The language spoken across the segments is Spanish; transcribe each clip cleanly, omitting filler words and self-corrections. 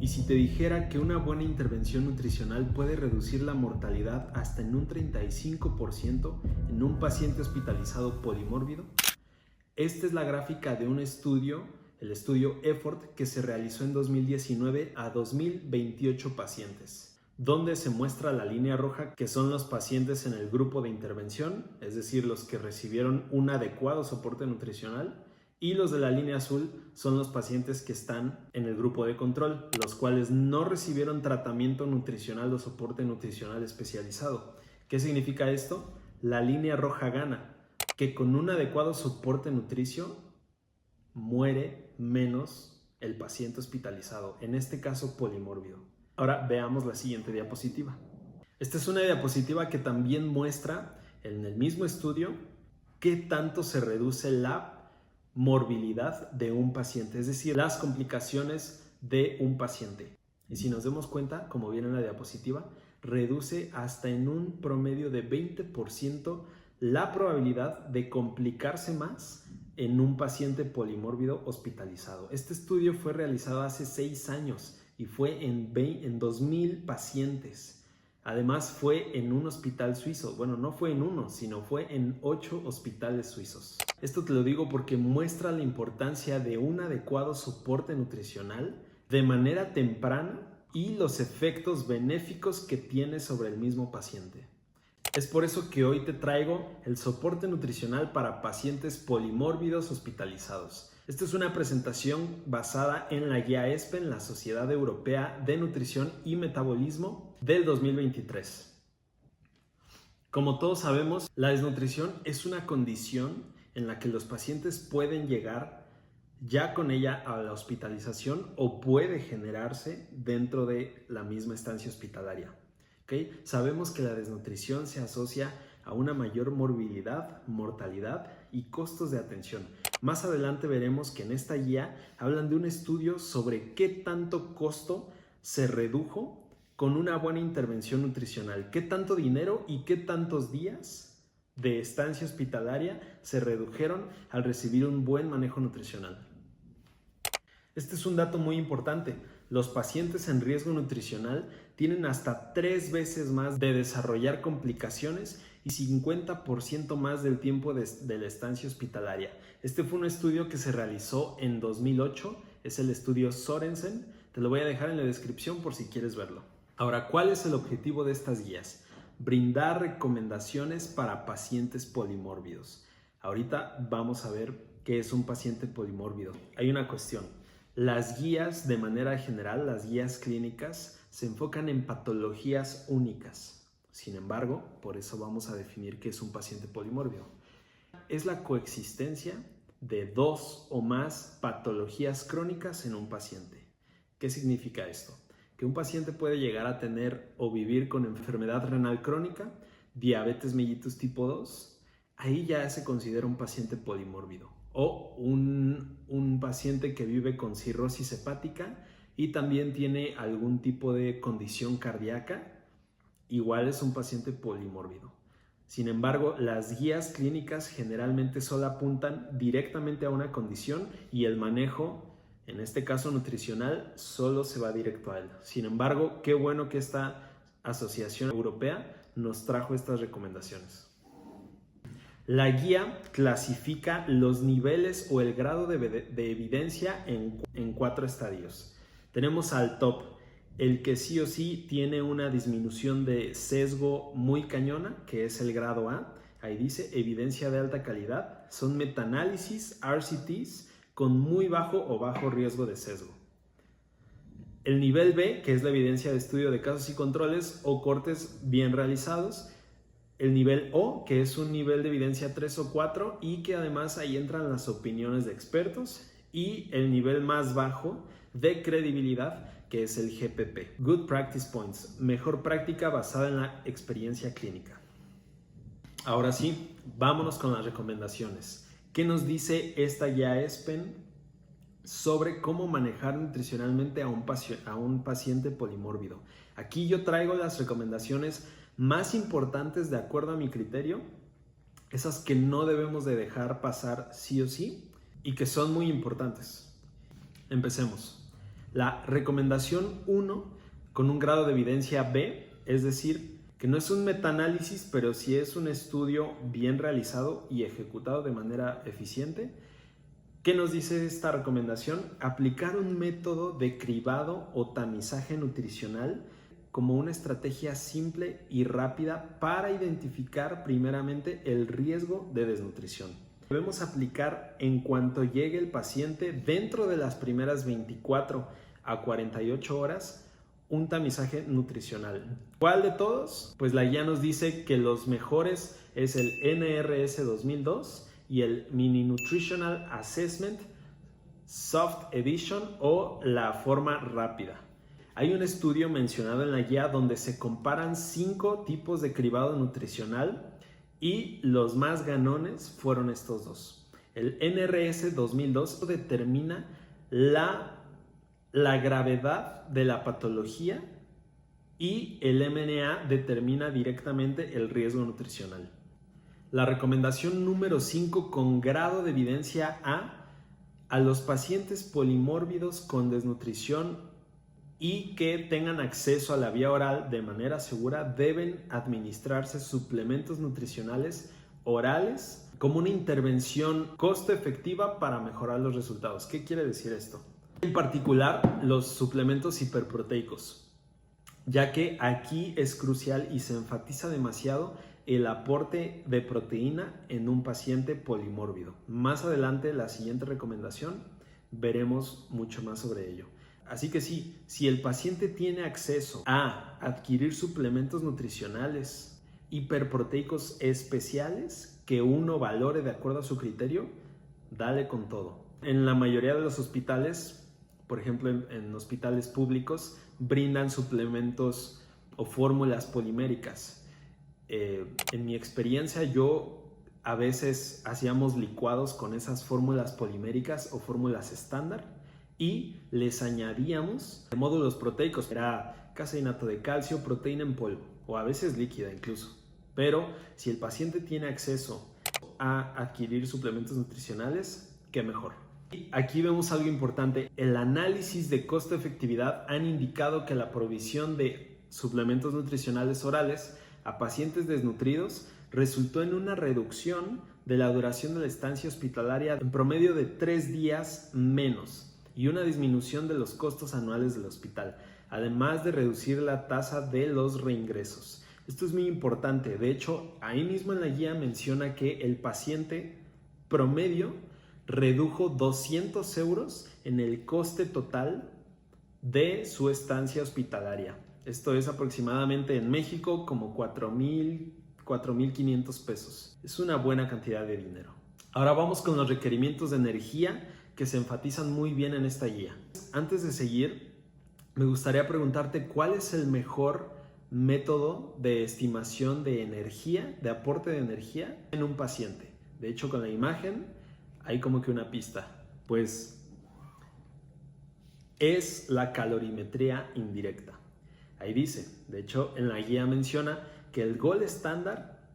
Y si te dijera que una buena intervención nutricional puede reducir la mortalidad hasta en un 35% en un paciente hospitalizado polimórbido. Esta es la gráfica de un estudio, el estudio EFFORT, que se realizó en 2019 a 2028 pacientes, donde se muestra la línea roja, que son los pacientes en el grupo de intervención, es decir, los que recibieron un adecuado soporte nutricional, y los de la línea azul son los pacientes que están en el grupo de control, los cuales no recibieron tratamiento nutricional o soporte nutricional especializado. ¿Qué significa esto? La línea roja gana, que con un adecuado soporte nutricio muere menos el paciente hospitalizado, en este caso polimórbido. Ahora veamos la siguiente diapositiva. Esta es una diapositiva que también muestra en el mismo estudio qué tanto se reduce la morbilidad de un paciente, es decir, las complicaciones de un paciente. Y si nos damos cuenta, como viene en la diapositiva, reduce hasta en un promedio de 20% la probabilidad de complicarse más en un paciente polimórbido hospitalizado. Este estudio fue realizado hace 6 años y fue en 2000 pacientes. Además fue en un hospital suizo. Bueno, no fue en uno, sino fue en 8 hospitales suizos. Esto te lo digo porque muestra la importancia de un adecuado soporte nutricional de manera temprana y los efectos benéficos que tiene sobre el mismo paciente. Es por eso que hoy te traigo el soporte nutricional para pacientes polimórbidos hospitalizados. Esta es una presentación basada en la guía ESPEN, la Sociedad Europea de Nutrición y Metabolismo del 2023. Como todos sabemos, la desnutrición es una condición en la que los pacientes pueden llegar ya con ella a la hospitalización o puede generarse dentro de la misma estancia hospitalaria. ¿Okay? Sabemos que la desnutrición se asocia a una mayor morbilidad, mortalidad y costos de atención. Más adelante veremos que en esta guía hablan de un estudio sobre qué tanto costo se redujo con una buena intervención nutricional, qué tanto dinero y qué tantos días de estancia hospitalaria se redujeron al recibir un buen manejo nutricional. Este es un dato muy importante. Los pacientes en riesgo nutricional tienen hasta 3 veces más de desarrollar complicaciones y 50% más del tiempo de la estancia hospitalaria. Este fue un estudio que se realizó en 2008, es el estudio Sorensen. Te lo voy a dejar en la descripción por si quieres verlo. Ahora, ¿cuál es el objetivo de estas guías? Brindar recomendaciones para pacientes polimórbidos. Ahorita vamos a ver qué es un paciente polimórbido. Hay una cuestión. Las guías, de manera general, las guías clínicas, se enfocan en patologías únicas. Sin embargo, por eso vamos a definir qué es un paciente polimórbido. Es la coexistencia de 2 o más patologías crónicas en un paciente. ¿Qué significa esto? Que un paciente puede llegar a tener o vivir con enfermedad renal crónica, diabetes mellitus tipo 2, ahí ya se considera un paciente polimórbido. O un paciente que vive con cirrosis hepática y también tiene algún tipo de condición cardíaca, igual es un paciente polimórbido. Sin embargo, las guías clínicas generalmente solo apuntan directamente a una condición y el manejo, en este caso nutricional, solo se va directo a él. Sin embargo, qué bueno que esta asociación europea nos trajo estas recomendaciones. La guía clasifica los niveles o el grado de evidencia en 4 estadios. Tenemos al top, el que sí o sí tiene una disminución de sesgo muy cañona, que es el grado A. Ahí dice evidencia de alta calidad. Son metaanálisis, RCTs, con muy bajo o bajo riesgo de sesgo. El nivel B, que es la evidencia de estudio de casos y controles o cortes bien realizados. El nivel O, que es un nivel de evidencia 3 o 4 y que además ahí entran las opiniones de expertos. Y el nivel más bajo de credibilidad, que es el GPP. Good Practice Points, mejor práctica basada en la experiencia clínica. Ahora sí, vámonos con las recomendaciones. ¿Qué nos dice esta guía ESPEN sobre cómo manejar nutricionalmente a un paciente polimórbido? Aquí yo traigo las recomendaciones más importantes de acuerdo a mi criterio, esas que no debemos de dejar pasar sí o sí y que son muy importantes. Empecemos. La recomendación 1 con un grado de evidencia B, es decir, que no es un metaanálisis, pero sí es un estudio bien realizado y ejecutado de manera eficiente. ¿Qué nos dice esta recomendación? Aplicar un método de cribado o tamizaje nutricional como una estrategia simple y rápida para identificar primeramente el riesgo de desnutrición. Debemos aplicar en cuanto llegue el paciente dentro de las primeras 24 a 48 horas un tamizaje nutricional. ¿Cuál de todos? Pues la guía nos dice que los mejores es el NRS 2002 y el Mini Nutritional Assessment Soft Edition o la forma rápida. Hay un estudio mencionado en la guía donde se comparan 5 tipos de cribado nutricional y los más ganones fueron estos dos. El NRS 2002 determina la gravedad de la patología y el MNA determina directamente el riesgo nutricional. La recomendación número 5 con grado de evidencia a los pacientes polimórbidos con desnutrición y que tengan acceso a la vía oral de manera segura deben administrarse suplementos nutricionales orales como una intervención costo efectiva para mejorar los resultados. ¿Qué quiere decir esto? En particular, los suplementos hiperproteicos, ya que aquí es crucial y se enfatiza demasiado el aporte de proteína en un paciente polimórbido. Más adelante, la siguiente recomendación, veremos mucho más sobre ello. Así que sí, si el paciente tiene acceso a adquirir suplementos nutricionales hiperproteicos especiales que uno valore de acuerdo a su criterio, dale con todo. En la mayoría de los hospitales, por ejemplo en hospitales públicos, brindan suplementos o fórmulas poliméricas. En mi experiencia, yo a veces hacíamos licuados con esas fórmulas poliméricas o fórmulas estándar y les añadíamos módulos proteicos. Era caseinato de calcio, proteína en polvo o a veces líquida incluso. Pero si el paciente tiene acceso a adquirir suplementos nutricionales, qué mejor. Y aquí vemos algo importante. El análisis de costo-efectividad han indicado que la provisión de suplementos nutricionales orales a pacientes desnutridos resultó en una reducción de la duración de la estancia hospitalaria en promedio de 3 días menos y una disminución de los costos anuales del hospital, además de reducir la tasa de los reingresos. Esto es muy importante. De hecho, ahí mismo en la guía menciona que el paciente promedio redujo 200 euros en el coste total de su estancia hospitalaria. Esto es aproximadamente en México como 4,500 pesos. Es una buena cantidad de dinero. Ahora vamos con los requerimientos de energía que se enfatizan muy bien en esta guía. Antes de seguir, me gustaría preguntarte cuál es el mejor método de estimación de energía, de aporte de energía en un paciente. De hecho, con la imagen hay como que una pista. Pues es la calorimetría indirecta. Ahí dice, de hecho en la guía menciona que el gold estándar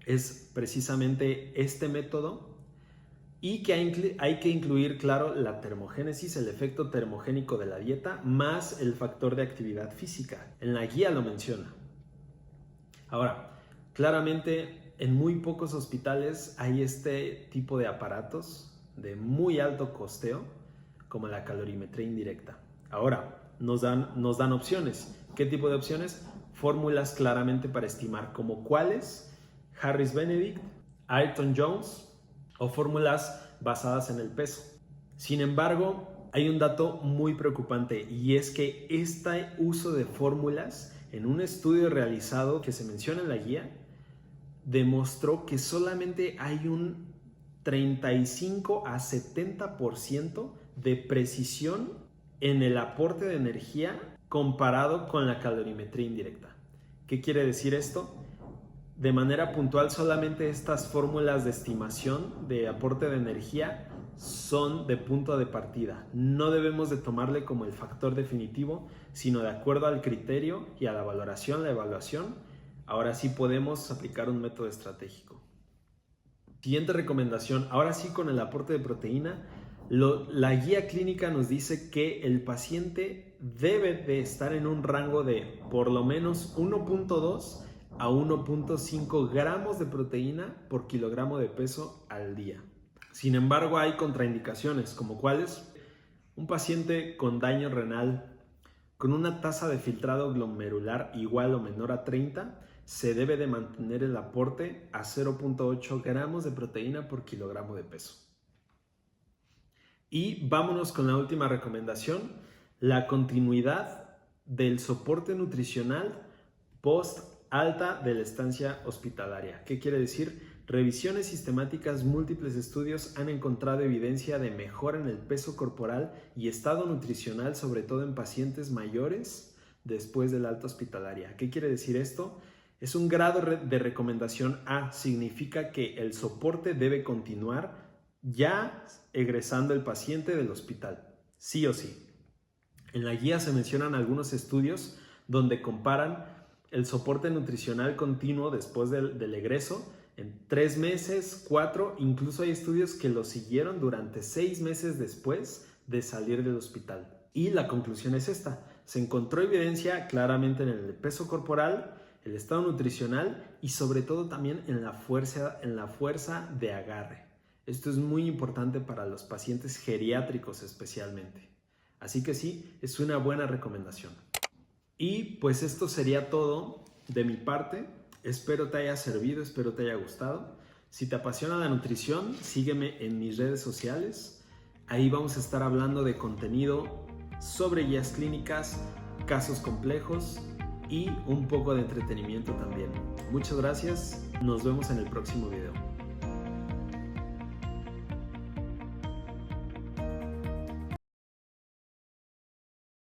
es precisamente este método y que hay que incluir, claro, la termogénesis, el efecto termogénico de la dieta, más el factor de actividad física. En la guía lo menciona. Ahora, claramente en muy pocos hospitales hay este tipo de aparatos de muy alto costeo, como la calorimetría indirecta. Ahora, nos dan opciones. ¿Qué tipo de opciones? Fórmulas claramente para estimar, como cuáles, Harris Benedict, Ayrton Jones o fórmulas basadas en el peso. Sin embargo, hay un dato muy preocupante y es que este uso de fórmulas en un estudio realizado que se menciona en la guía demostró que solamente hay un 35 a 70% de precisión en el aporte de energía comparado con la calorimetría indirecta. ¿Qué quiere decir esto? De manera puntual, solamente estas fórmulas de estimación de aporte de energía son de punto de partida. No debemos de tomarle como el factor definitivo, sino de acuerdo al criterio y a la valoración, la evaluación. Ahora sí podemos aplicar un método estratégico. Siguiente recomendación, ahora sí con el aporte de proteína, La guía clínica nos dice que el paciente debe de estar en un rango de por lo menos 1.2 a 1.5 gramos de proteína por kilogramo de peso al día. Sin embargo, hay contraindicaciones, como cuáles: un paciente con daño renal con una tasa de filtrado glomerular igual o menor a 30, se debe de mantener el aporte a 0.8 gramos de proteína por kilogramo de peso. Y vámonos con la última recomendación: la continuidad del soporte nutricional post alta de la estancia hospitalaria. ¿Qué quiere decir? Revisiones sistemáticas, múltiples estudios han encontrado evidencia de mejora en el peso corporal y estado nutricional, sobre todo en pacientes mayores después de la alta hospitalaria. ¿Qué quiere decir esto? Es un grado de recomendación A, significa que el soporte debe continuar ya egresando el paciente del hospital, sí o sí. En la guía se mencionan algunos estudios donde comparan el soporte nutricional continuo después del egreso en 3 meses, 4, incluso hay estudios que lo siguieron durante 6 meses después de salir del hospital. Y la conclusión es esta: se encontró evidencia claramente en el peso corporal, el estado nutricional y sobre todo también en la fuerza de agarre. Esto es muy importante para los pacientes geriátricos especialmente. Así que sí, es una buena recomendación. Y pues esto sería todo de mi parte. Espero te haya servido, espero te haya gustado. Si te apasiona la nutrición, sígueme en mis redes sociales. Ahí vamos a estar hablando de contenido sobre guías clínicas, casos complejos y un poco de entretenimiento también. Muchas gracias, nos vemos en el próximo video.